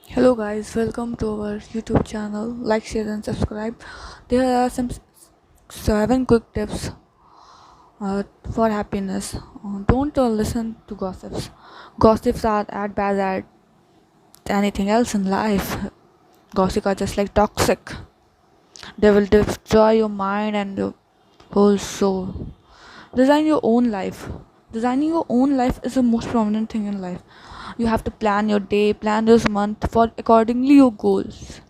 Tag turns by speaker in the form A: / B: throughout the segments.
A: Hello guys, welcome to our YouTube channel. Like, share and subscribe. There are some seven quick tips for happiness. Don't listen to gossips. Gossips are as bad as anything else in life. Gossips are just like toxic. They will destroy your mind and your whole soul. Design your own life. Designing your own life is the most prominent thing in life. You have to plan your day, plan this month for accordingly your goals.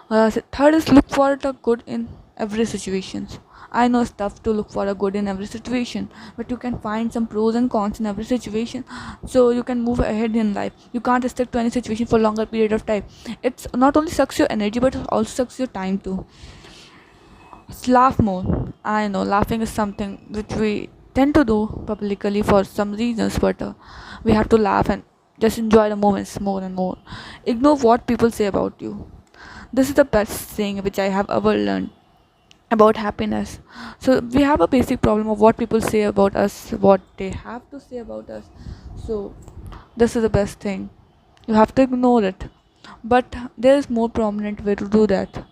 A: Third is look for the good in every situation. I know it's tough to look for a good in every situation, but you can find some pros and cons in every situation, so you can move ahead in life. You can't stick to any situation for longer period of time. It's not only sucks your energy, but it also sucks your time too. Laugh more. I know laughing is something which we tend to do publicly for some reasons, but we have to laugh and just enjoy the moments more and more. Ignore what people say about you. This is the best thing which I have ever learned about happiness. So we have a basic problem of what people say about us, what they have to say about us. So this is the best thing. You have to ignore it. But there is more prominent way to do that.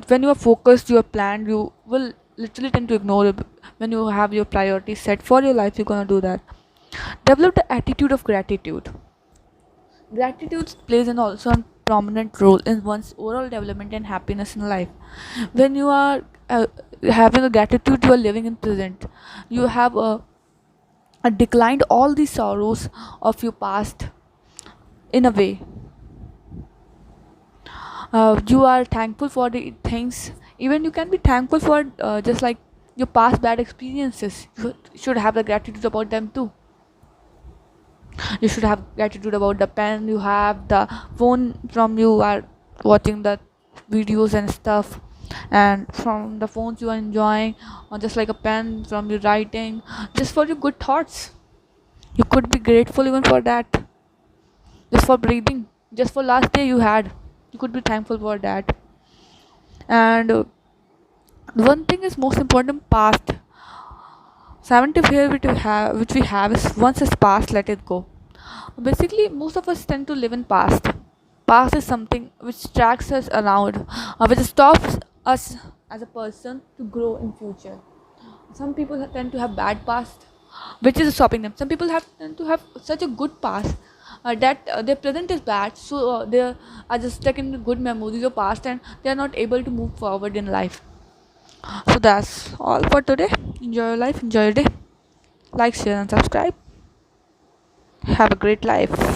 A: When you are focused, you are planned, you will literally tend to ignore it. When you have your priorities set for your life, you're gonna do that. Develop the attitude of gratitude. Gratitude plays an also a prominent role in one's overall development and happiness in life. When you are having a gratitude, you are living in present. You have a declined all the sorrows of your past in a way. You are thankful for the things. Even you can be thankful for just like your past bad experiences. You should have the gratitude about them too. You should have gratitude about the pen you have, the phone from you are watching the videos and stuff, and from the phones you are enjoying, or just like a pen from your writing, just for your good thoughts. You could be grateful even for that. Just for breathing, just for last day you had, you could be thankful for that. And one thing is most important, past. 70 fear which we have is once it's past, let it go. Basically, most of us tend to live in past. Past is something which tracks us around, which stops us as a person to grow in future. Some people tend to have bad past, which is stopping them. Some people have tend to have such a good past that their present is bad, so they are just stuck in the good memories of past, and they are not able to move forward in life. So that's all for today. Enjoy your life, enjoy your day. Like, share, and subscribe. Have a great life.